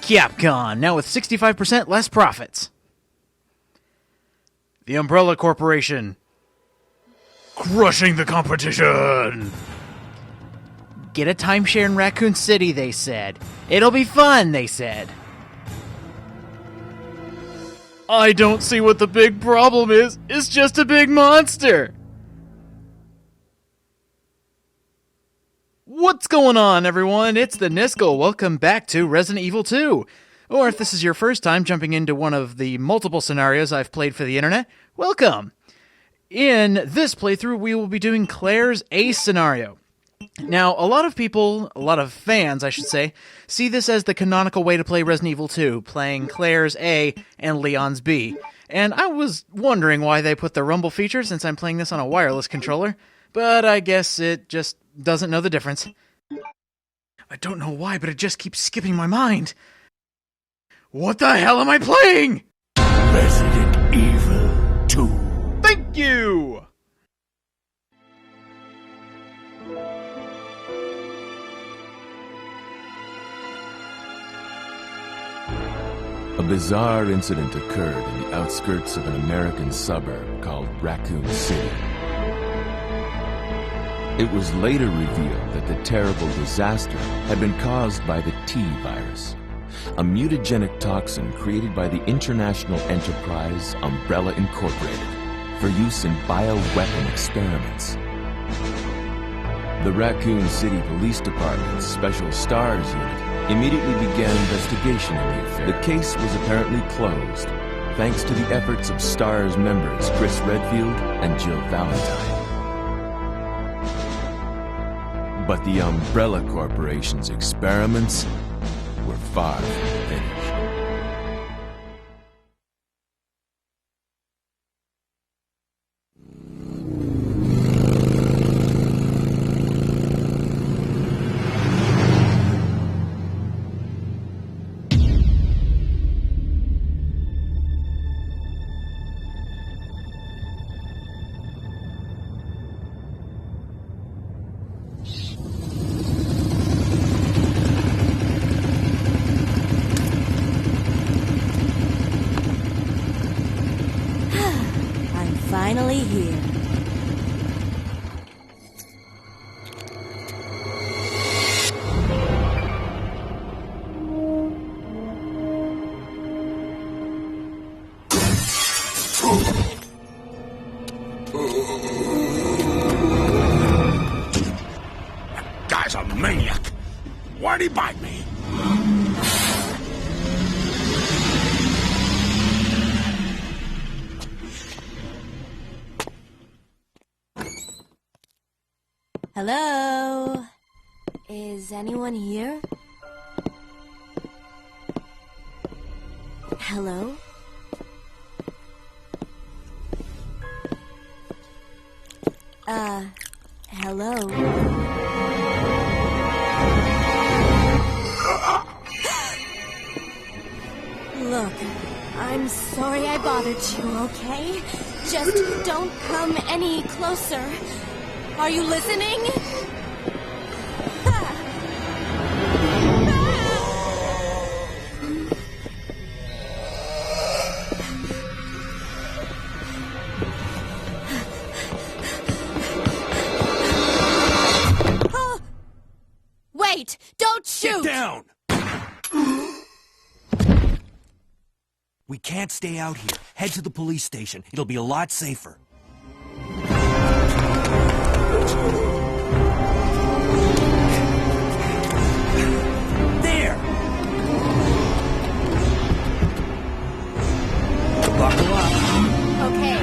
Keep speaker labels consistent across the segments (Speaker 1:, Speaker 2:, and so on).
Speaker 1: Capcom, now with 65% less profits. The Umbrella Corporation, crushing the competition. Get a timeshare in Raccoon City, they said. It'll be fun, they said. I don't see what the big problem is. It's just a big monster. What's going on, everyone? It's the Niskel. Welcome back to Resident Evil 2. Or if this is your first time jumping into one of the multiple scenarios I've played for the internet, welcome. In this playthrough, we will be doing Claire's A scenario. Now, a lot of fans, I should say, see this as the canonical way to play Resident Evil 2, playing Claire's A and Leon's B. And I was wondering why they put the rumble feature since I'm playing this on a wireless controller, but I guess it just doesn't know the difference. I don't know why, but it just keeps skipping my mind. What the hell am I playing?
Speaker 2: Resident Evil 2.
Speaker 1: Thank you!
Speaker 2: A bizarre incident occurred in the outskirts of an American suburb called Raccoon City. It was later revealed that the terrible disaster had been caused by the T-virus, a mutagenic toxin created by the international enterprise Umbrella Incorporated for use in bioweapon experiments. The Raccoon City Police Department's Special Stars Unit immediately began investigation in the affair. The case was apparently closed, thanks to the efforts of STARS members Chris Redfield and Jill Valentine. But the Umbrella Corporation's experiments were far from finished.
Speaker 3: Finally here.
Speaker 4: That guy's a maniac. Why'd he bite me?
Speaker 3: Hello? Is anyone here? Hello? Hello? Look, I'm sorry I bothered you, okay? Just don't come any closer. Are you listening? Wait! Don't shoot!
Speaker 4: Get down!
Speaker 5: We can't stay out here. Head to the police station. It'll be a lot safer. There! Buckle up.
Speaker 3: Okay.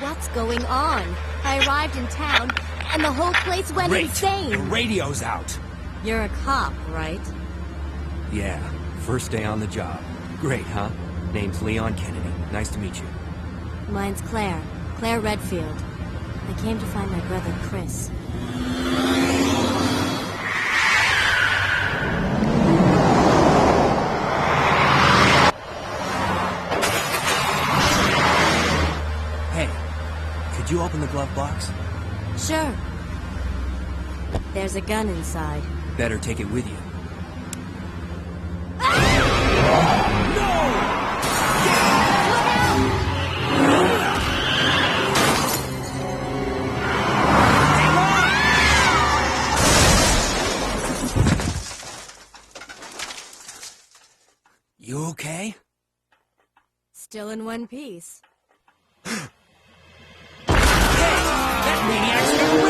Speaker 3: What's going on? I arrived in town, and the whole place went
Speaker 5: Great.
Speaker 3: insane.
Speaker 5: The radio's out.
Speaker 3: You're a cop, right?
Speaker 5: Yeah, first day on the job. Great, huh? Name's Leon Kennedy. Nice to meet you.
Speaker 3: Mine's Claire. Claire Redfield. I came to find my brother, Chris.
Speaker 5: Hey, could you open the glove box?
Speaker 3: Sure. There's a gun inside.
Speaker 5: Better take it with you. You okay?
Speaker 3: Still in one piece.
Speaker 5: That maniac's gonna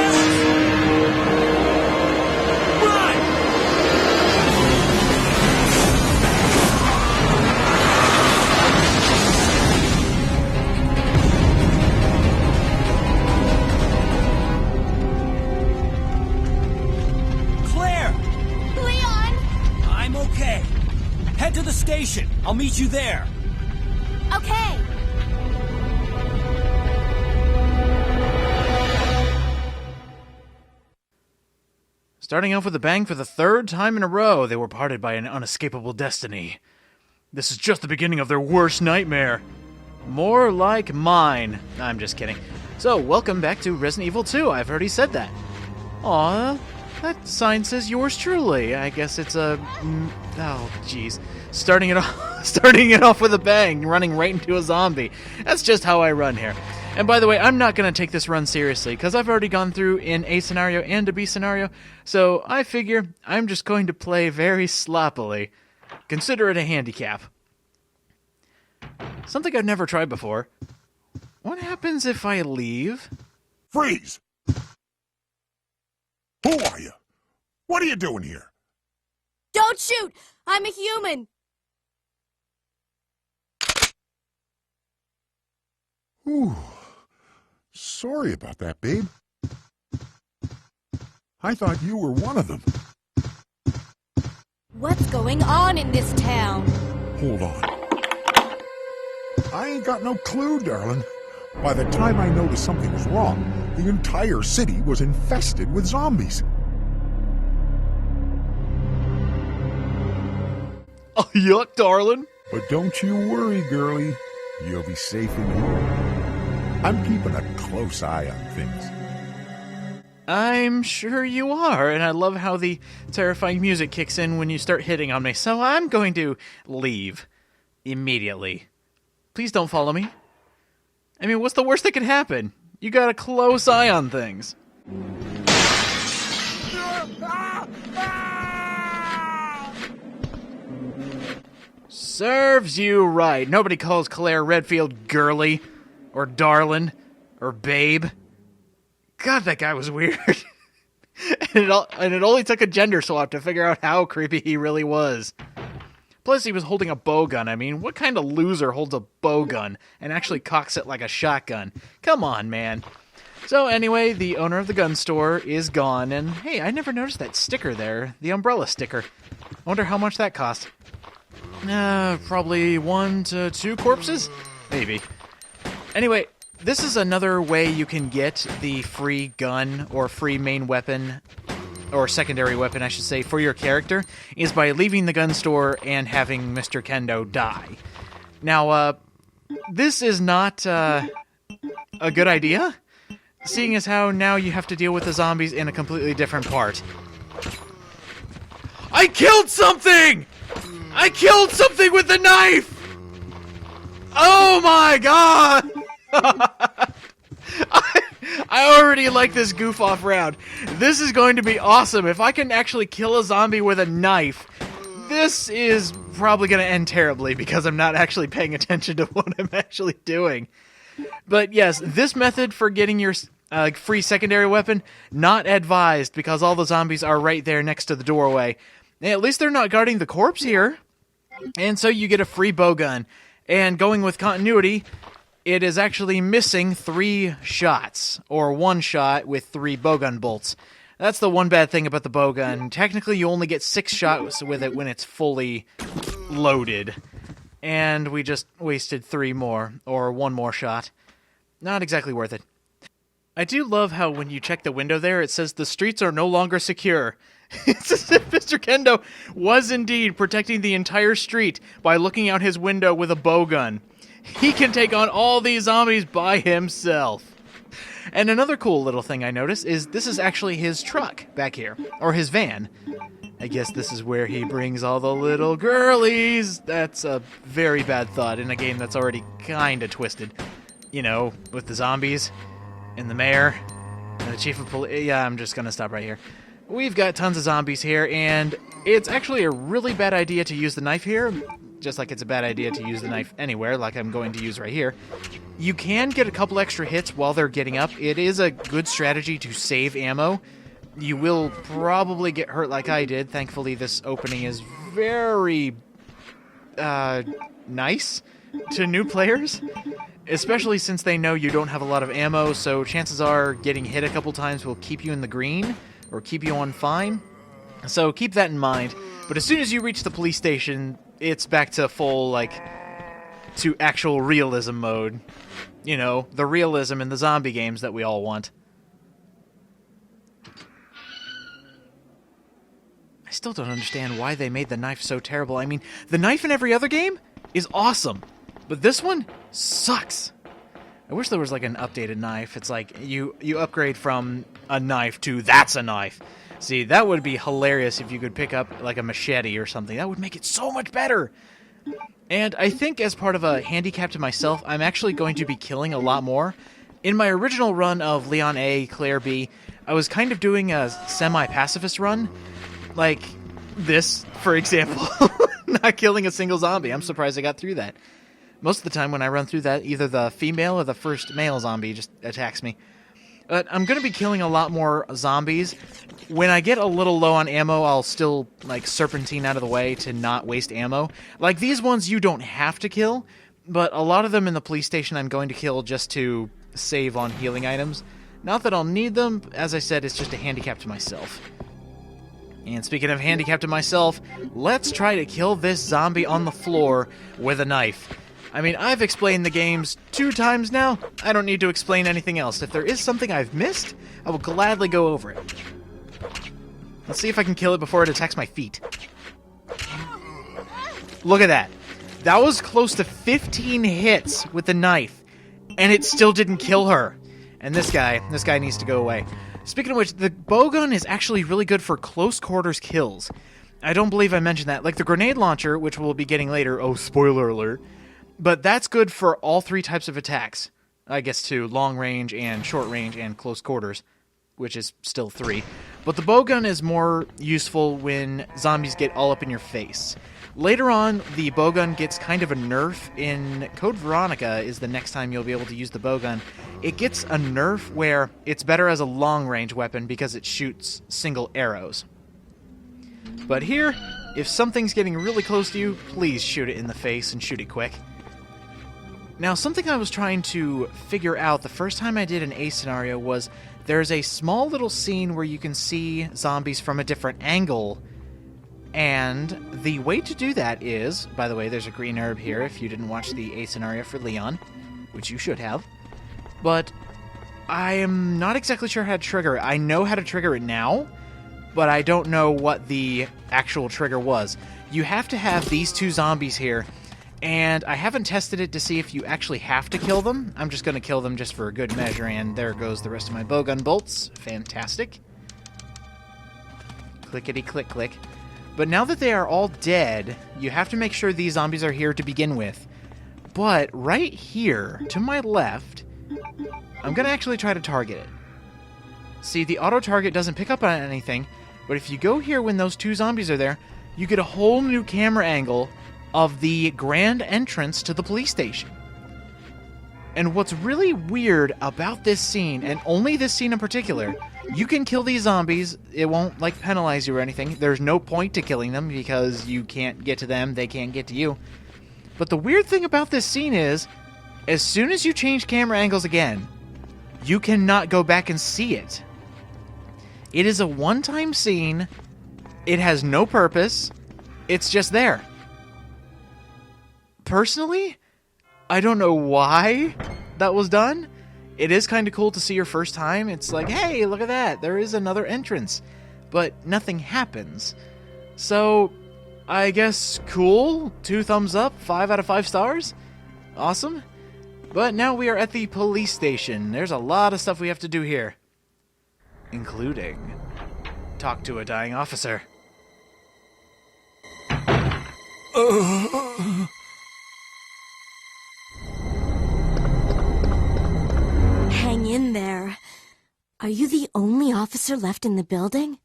Speaker 5: Claire!
Speaker 3: Leon!
Speaker 5: I'm okay. Head to the station. I'll meet you there.
Speaker 3: Okay.
Speaker 1: Starting off with a bang for the third time in a row, they were parted by an unescapable destiny. This is just the beginning of their worst nightmare. More like mine. I'm just kidding. So, welcome back to Resident Evil 2. I've already said that. Aw, that sign says yours truly. I guess it's a... oh, jeez. Starting it off with a bang, running right into a zombie. That's just how I run here. And by the way, I'm not going to take this run seriously, because I've already gone through an A scenario and a B scenario, so I figure I'm just going to play very sloppily. Consider it a handicap. Something I've never tried before. What happens if I leave?
Speaker 4: Freeze! Who are you? What are you doing here?
Speaker 3: Don't shoot! I'm a human!
Speaker 4: Ooh. Sorry about that, babe. I thought you were one of them.
Speaker 3: What's going on in this town?
Speaker 4: Hold on. I ain't got no clue, darling. By the time I noticed something was wrong, the entire city was infested with zombies.
Speaker 1: Oh, yuck, darling.
Speaker 4: But don't you worry, girlie. You'll be safe in here. I'm keeping a close eye on things.
Speaker 1: I'm sure you are, and I love how the terrifying music kicks in when you start hitting on me, so I'm going to leave immediately. Please don't follow me. I mean, what's the worst that could happen? You got a close eye on things. Serves you right. Nobody calls Claire Redfield girly, or darlin', or babe. God, that guy was weird. and it only took a gender swap to figure out how creepy he really was. Plus, he was holding a bow gun. I mean, what kind of loser holds a bow gun and actually cocks it like a shotgun? Come on, man. So anyway, the owner of the gun store is gone, and hey, I never noticed that sticker there, the umbrella sticker. I wonder how much that cost. Probably 1 to 2 corpses? Maybe. Anyway, this is another way you can get the free gun or free main weapon, or secondary weapon, I should say, for your character, is by leaving the gun store and having Mr. Kendo die. Now, this is not a good idea, seeing as how now you have to deal with the zombies in a completely different part. I killed something! I killed something with a knife! Oh my god! I already like this goof-off round. This is going to be awesome. If I can actually kill a zombie with a knife, this is probably going to end terribly because I'm not actually paying attention to what I'm actually doing. But yes, this method for getting your free secondary weapon, not advised because all the zombies are right there next to the doorway. At least they're not guarding the corpse here. And so you get a free bowgun. And going with continuity, it is actually missing 3 shots, or 1 shot with 3 bowgun bolts. That's the one bad thing about the bowgun. Technically, you only get 6 shots with it when it's fully loaded. And we just wasted 3 more, or 1 more shot. Not exactly worth it. I do love how when you check the window there, it says the streets are no longer secure. It's as if Mr. Kendo was indeed protecting the entire street by looking out his window with a bowgun. He can take on all these zombies by himself. And another cool little thing I noticed is this is actually his truck back here, or his van. I guess this is where he brings all the little girlies. That's a very bad thought in a game that's already kinda twisted. You know, with the zombies, and the mayor, and the chief of police. Yeah, I'm just gonna stop right here. We've got tons of zombies here, and it's actually a really bad idea to use the knife here, just like it's a bad idea to use the knife anywhere, like I'm going to use right here. You can get a couple extra hits while they're getting up. It is a good strategy to save ammo. You will probably get hurt like I did. Thankfully, this opening is very nice to new players, especially since they know you don't have a lot of ammo, so chances are getting hit a couple times will keep you in the green or keep you on fine. So keep that in mind. But as soon as you reach the police station, it's back to full, like, to actual realism mode. You know, the realism in the zombie games that we all want. I still don't understand why they made the knife so terrible. I mean, the knife in every other game is awesome, but this one sucks. I wish there was like an updated knife. It's like you upgrade from a knife to that's a knife. See, that would be hilarious if you could pick up like a machete or something. That would make it so much better. And I think as part of a handicap to myself, I'm actually going to be killing a lot more. In my original run of Leon A, Claire B, I was kind of doing a semi-pacifist run. Like this, for example. Not killing a single zombie. I'm surprised I got through that. Most of the time when I run through that, either the female or the first male zombie just attacks me. But I'm going to be killing a lot more zombies. When I get a little low on ammo, I'll still like serpentine out of the way to not waste ammo. Like these ones you don't have to kill, but a lot of them in the police station I'm going to kill just to save on healing items. Not that I'll need them, as I said, it's just a handicap to myself. And speaking of handicap to myself, let's try to kill this zombie on the floor with a knife. I mean, I've explained the games 2 times now. I don't need to explain anything else. If there is something I've missed, I will gladly go over it. Let's see if I can kill it before it attacks my feet. Look at that. That was close to 15 hits with the knife, and it still didn't kill her. And this guy needs to go away. Speaking of which, the bowgun is actually really good for close quarters kills. I don't believe I mentioned that. Like the grenade launcher, which we'll be getting later. Oh, spoiler alert. But that's good for all 3 types of attacks. I guess 2, long range and short range and close quarters, which is still 3. But the bowgun is more useful when zombies get all up in your face. Later on, the bowgun gets kind of a nerf. In Code Veronica is the next time you'll be able to use the bowgun. It gets a nerf where it's better as a long-range weapon because it shoots single arrows. But here, if something's getting really close to you, please shoot it in the face and shoot it quick. Now, something I was trying to figure out the first time I did an A scenario was there's a small little scene where you can see zombies from a different angle. And the way to do that is, by the way, there's a green herb here if you didn't watch the A scenario for Leon, which you should have. But I am not exactly sure how to trigger it. I know how to trigger it now, but I don't know what the actual trigger was. You have to have these 2 zombies here, and I haven't tested it to see if you actually have to kill them. I'm just going to kill them just for a good measure, and there goes the rest of my bowgun bolts. Fantastic. Clickety-click-click. But now that they are all dead, you have to make sure these zombies are here to begin with. But right here, to my left, I'm going to actually try to target it. See, the auto-target doesn't pick up on anything, but if you go here when those 2 zombies are there, you get a whole new camera angle of the grand entrance to the police station. And what's really weird about this scene, and only this scene in particular, you can kill these zombies. It won't, like, penalize you or anything. There's no point to killing them because you can't get to them, they can't get to you. But the weird thing about this scene is, as soon as you change camera angles again, you cannot go back and see it. It is a one-time scene. It has no purpose. It's just there. Personally, I don't know why that was done. It is kind of cool to see your first time. It's like, hey, look at that. There is another entrance. But nothing happens. So, I guess cool. 2 thumbs up. 5 out of 5 stars. Awesome. But now we are at the police station. There's a lot of stuff we have to do here. Including talk to a dying officer.
Speaker 3: Hang in there. Are you the only officer left in the building?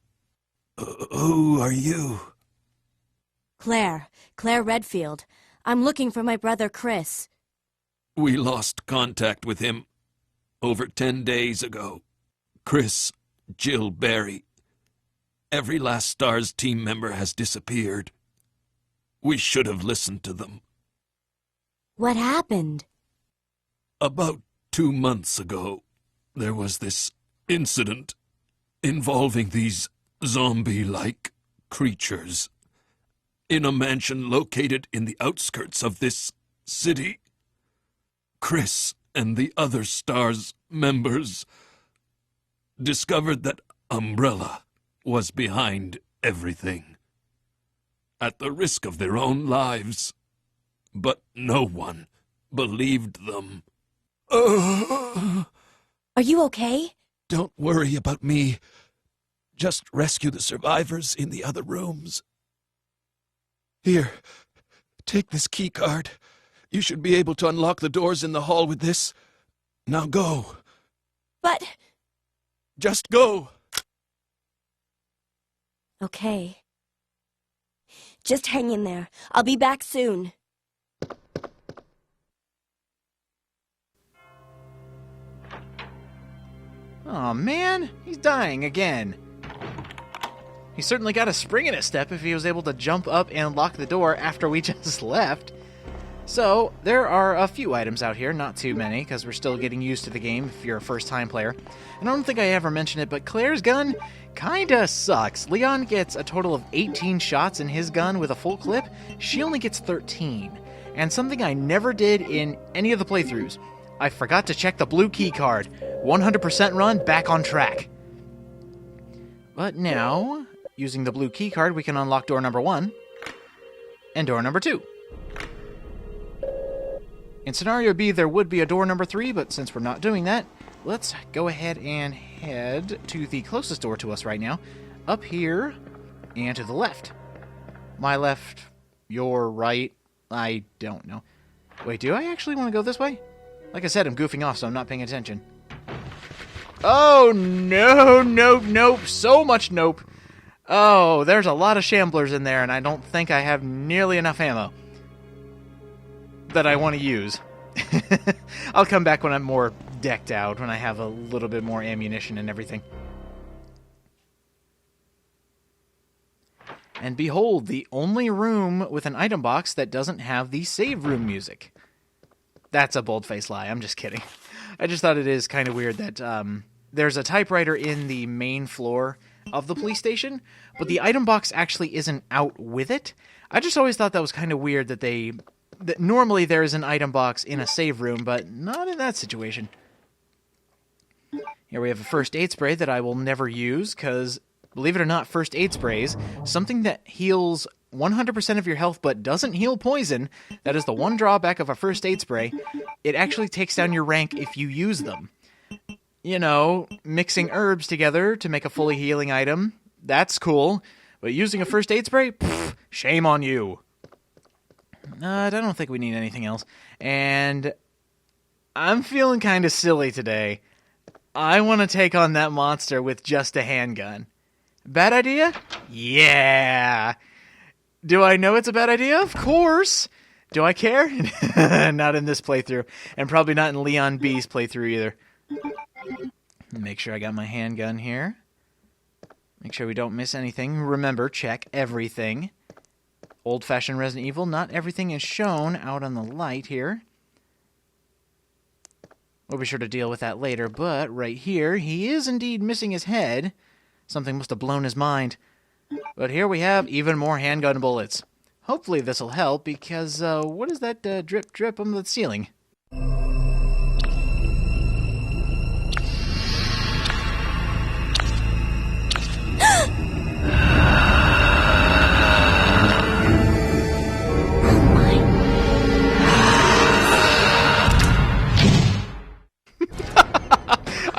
Speaker 5: Who are you?
Speaker 3: Claire Redfield. I'm looking for my brother Chris.
Speaker 6: We lost contact with him over 10 days ago. Chris, Jill, Barry. Every last STARS team member has disappeared. We should have listened to them.
Speaker 3: What happened?
Speaker 6: About 2 months ago, there was this incident involving these zombie-like creatures in a mansion located in the outskirts of this city. Chris and the other STARS members discovered that Umbrella was behind everything, at the risk of their own lives. But no one believed them.
Speaker 3: Are you okay?
Speaker 6: Don't worry about me. Just rescue the survivors in the other rooms. Here, take this key card. You should be able to unlock the doors in the hall with this. Now go.
Speaker 3: But...
Speaker 6: Just go.
Speaker 3: Okay. Just hang in there. I'll be back soon.
Speaker 1: Aw, man, he's dying again. He certainly got a spring in his step if he was able to jump up and lock the door after we just left. So, there are a few items out here, not too many, because we're still getting used to the game if you're a first-time player. And I don't think I ever mentioned it, but Claire's gun kinda sucks. Leon gets a total of 18 shots in his gun with a full clip. She only gets 13. And something I never did in any of the playthroughs, I forgot to check the blue key card. 100% run, back on track. But now, using the blue key card, we can unlock door number 1 and door number 2. In scenario B, there would be a door number 3, but since we're not doing that, let's go ahead and head to the closest door to us right now. Up here, and to the left. My left, your right, I don't know. Wait, do I actually want to go this way? Like I said, I'm goofing off, so I'm not paying attention. Oh, no, nope, nope, so much nope. Oh, there's a lot of shamblers in there, and I don't think I have nearly enough ammo that I want to use. I'll come back when I'm more decked out, when I have a little bit more ammunition and everything. And behold, the only room with an item box that doesn't have the save room music. That's a bold-faced lie, I'm just kidding. I just thought it is kind of weird that there's a typewriter in the main floor of the police station, but the item box actually isn't out with it. I just always thought that was kind of weird that that normally there is an item box in a save room, but not in that situation. Here we have a first aid spray that I will never use, because, believe it or not, first aid sprays, something that heals 100% of your health but doesn't heal poison, that is the one drawback of a first aid spray, it actually takes down your rank if you use them. You know, mixing herbs together to make a fully healing item, that's cool, but using a first aid spray? Pfft, shame on you. I don't think we need anything else. And I'm feeling kind of silly today. I want to take on that monster with just a handgun. Bad idea? Yeah. Do I know it's a bad idea? Of course. Do I care? Not in this playthrough. And probably not in Leon B's playthrough either. Make sure I got my handgun here. Make sure we don't miss anything. Remember, check everything. Old-fashioned Resident Evil, not everything is shown out on the light here. We'll be sure to deal with that later, but right here, he is indeed missing his head. Something must have blown his mind. But here we have even more handgun bullets. Hopefully this will help, because what is that drip drip on the ceiling?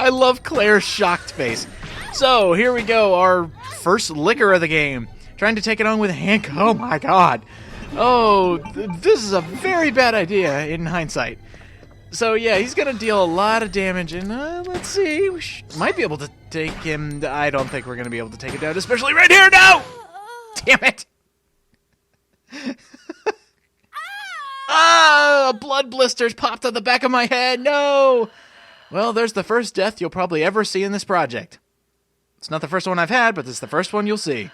Speaker 1: I love Claire's shocked face. So, here we go, our first liquor of the game. Trying to take it on with Hank. Oh my god. Oh, this is a very bad idea in hindsight. So yeah, he's gonna deal a lot of damage, and let's see, we might be able to take him. I don't think we're gonna be able to take it down, especially right here. No! Damn it! Blood blisters popped on the back of my head. No! Well, there's the first death you'll probably ever see in this project. It's not the first one I've had, but it's the first one you'll see.